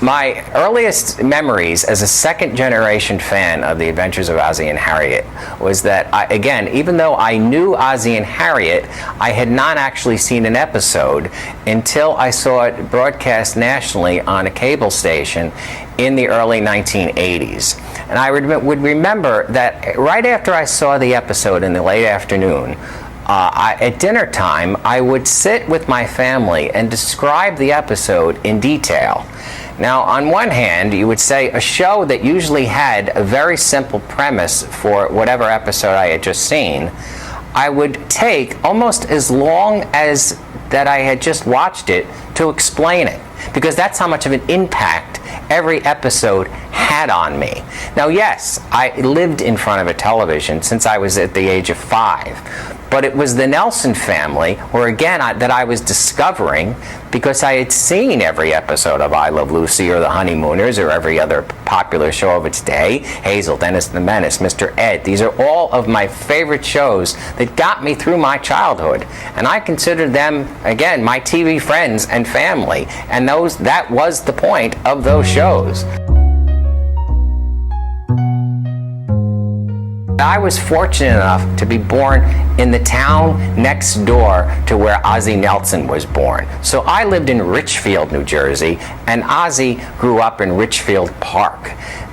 My earliest memories as a second-generation fan of The Adventures of Ozzie and Harriet was that, again, even though I knew Ozzie and Harriet, I had not actually seen an episode until I saw it broadcast nationally on a cable station in the early 1980s. And I would remember that right after I saw the episode in the late afternoon, at dinner time, I would sit with my family and describe the episode in detail. Now, on one hand, you would say a show that usually had a very simple premise for whatever episode I had just seen, I would take almost as long as that I had just watched it to explain it, because that's how much of an impact every episode had on me. Now, yes, I lived in front of a television since I was at the age of 5, but it was the Nelson family, or again, that I was discovering because I had seen every episode of I Love Lucy or The Honeymooners or every other popular show of its day, Hazel, Dennis the Menace, Mr. Ed. These are all of my favorite shows that got me through my childhood, and I consider them, again, my TV friends and family, and that was the point of those shows. I was fortunate enough to be born in the town next door to where Ozzie Nelson was born. So I lived in Ridgefield, New Jersey, and Ozzie grew up in Ridgefield Park.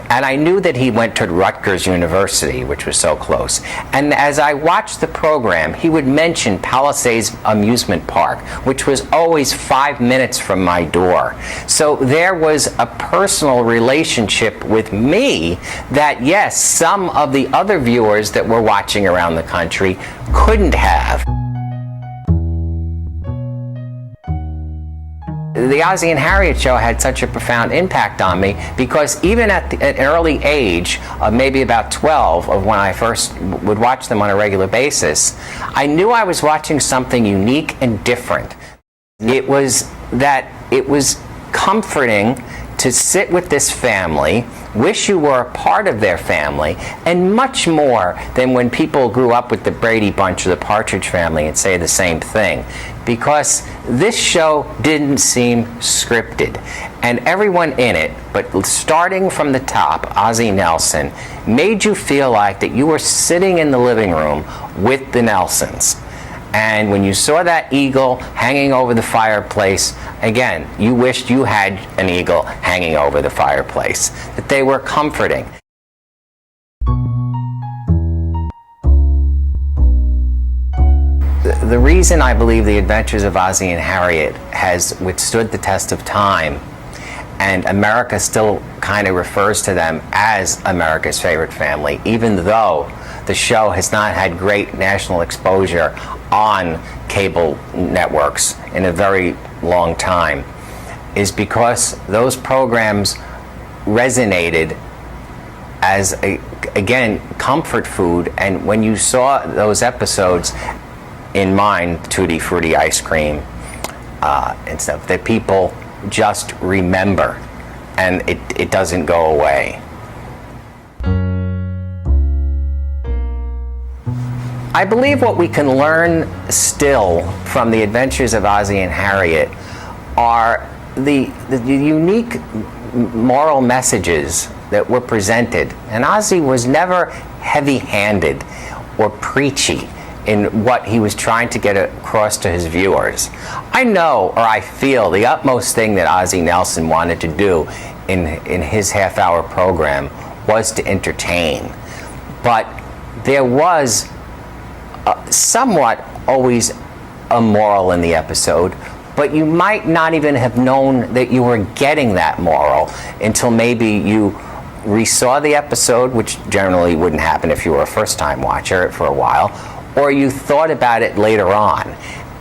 And I knew that he went to Rutgers University, which was so close. And as I watched the program, he would mention Palisades Amusement Park, which was always 5 minutes from my door. So there was a personal relationship with me that, yes, some of the other viewers that were watching around the country couldn't have. The Ozzie and Harriet show had such a profound impact on me because even at an early age, maybe about 12, of when I first would watch them on a regular basis, I knew I was watching something unique and different. It was comforting to sit with this family, wish you were a part of their family, and much more than when people grew up with the Brady Bunch or the Partridge Family and say the same thing. Because this show didn't seem scripted. And everyone in it, but starting from the top, Ozzie Nelson, made you feel like that you were sitting in the living room with the Nelsons. And when you saw that eagle hanging over the fireplace, again, you wished you had an eagle hanging over the fireplace, that they were comforting. The reason I believe The Adventures of Ozzie and Harriet has withstood the test of time, and America still kind of refers to them as America's favorite family, even though the show has not had great national exposure on cable networks in a very long time, is because those programs resonated as, again, comfort food. And when you saw those episodes, in mine, Tutti Frutti ice cream and stuff, that people just remember, and it doesn't go away. I believe what we can learn still from The Adventures of Ozzie and Harriet are the unique moral messages that were presented. And Ozzie was never heavy-handed or preachy in what he was trying to get across to his viewers. I know, or I feel, the utmost thing that Ozzie Nelson wanted to do in his half-hour program was to entertain. But there was somewhat always a moral in the episode, but you might not even have known that you were getting that moral until maybe you resaw the episode, which generally wouldn't happen if you were a first-time watcher for a while, or you thought about it later on.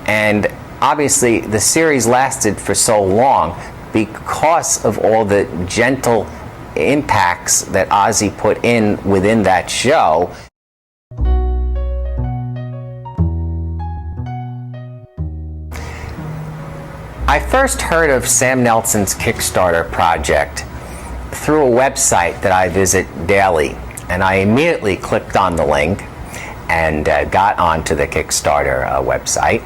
And obviously the series lasted for so long because of all the gentle impacts that Ozzie put in within that show. I first heard of Sam Nelson's Kickstarter project through a website that I visit daily, and I immediately clicked on the link and got onto the Kickstarter website.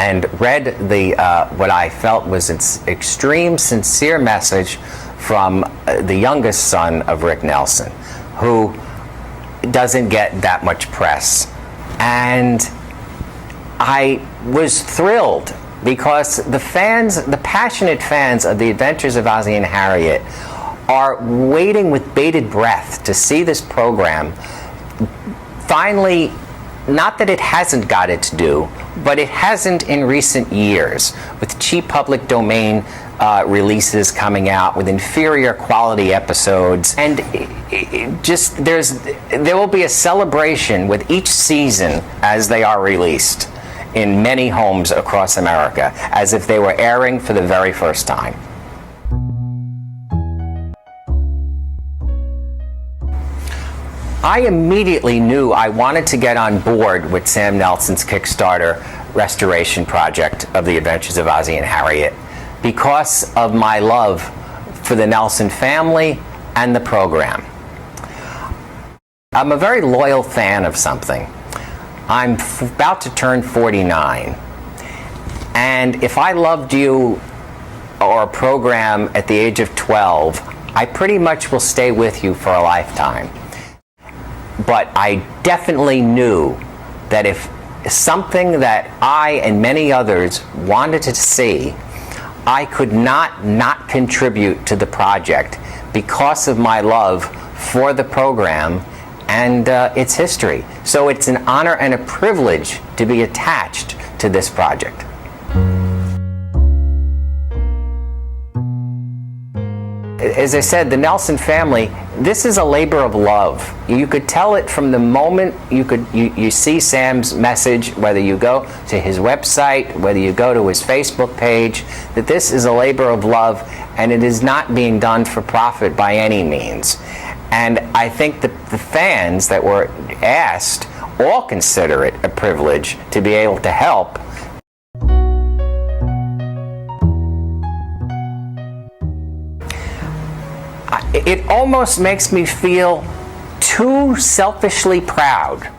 and read the what I felt was its extreme, sincere message from the youngest son of Rick Nelson, who doesn't get that much press. And I was thrilled because the fans, the passionate fans of The Adventures of Ozzie and Harriet, are waiting with bated breath to see this program finally. Not that it hasn't got its due, but it hasn't in recent years, with cheap public domain releases coming out with inferior quality episodes, and there will be a celebration with each season as they are released in many homes across America, as if they were airing for the very first time. I immediately knew I wanted to get on board with Sam Nelson's Kickstarter restoration project of The Adventures of Ozzie and Harriet because of my love for the Nelson family and the program. I'm a very loyal fan of something. I'm about to turn 49, and if I loved you or a program at the age of 12, I pretty much will stay with you for a lifetime. But I definitely knew that if something that I and many others wanted to see, I could not contribute to the project because of my love for the program and its history. So it's an honor and a privilege to be attached to this project. As I said, the Nelson family, this is a labor of love. You could tell it from the moment you see Sam's message, whether you go to his website, whether you go to his Facebook page, that this is a labor of love, and it is not being done for profit by any means. And I think that the fans that were asked all consider it a privilege to be able to help. It almost makes me feel too selfishly proud.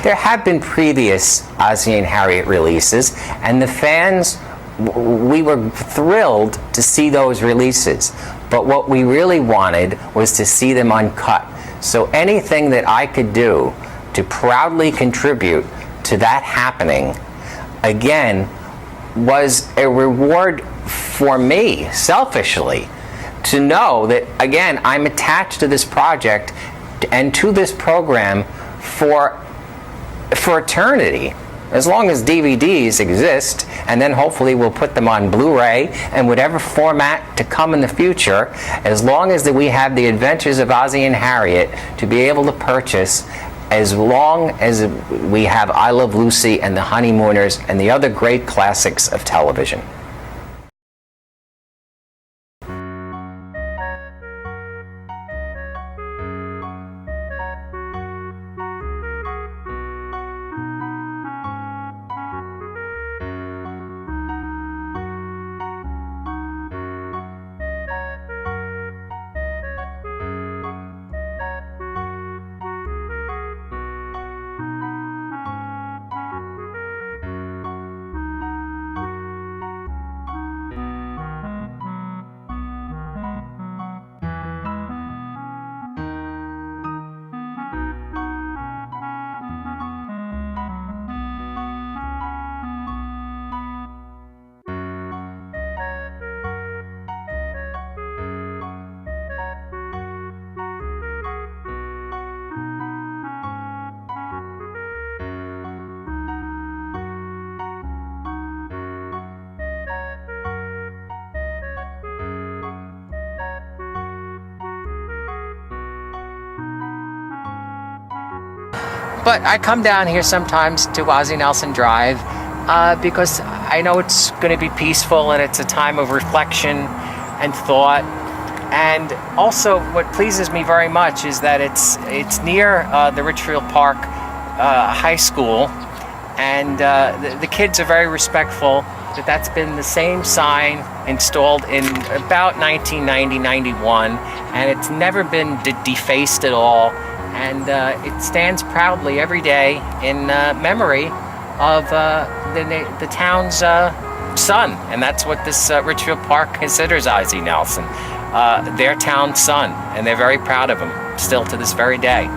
There have been previous Ozzie and Harriet releases, and the fans, we were thrilled to see those releases. But what we really wanted was to see them uncut. So anything that I could do to proudly contribute to that happening, again, was a reward for me, selfishly, to know that, again, I'm attached to this project and to this program for eternity, as long as DVDs exist, and then hopefully we'll put them on Blu-ray and whatever format to come in the future, as long as that we have The Adventures of Ozzie and Harriet to be able to purchase, as long as we have I Love Lucy and The Honeymooners and the other great classics of television. But I come down here sometimes to Ozzie Nelson Drive because I know it's going to be peaceful and it's a time of reflection and thought. And also what pleases me very much is that it's near the Ridgefield Park High School, and the kids are very respectful. That's been the same sign installed in about 1990-91, and it's never been defaced at all. And it stands proudly every day in memory of the town's son, and that's what this Ridgefield Park considers Ozzie Nelson, their town son, and they're very proud of him still to this very day.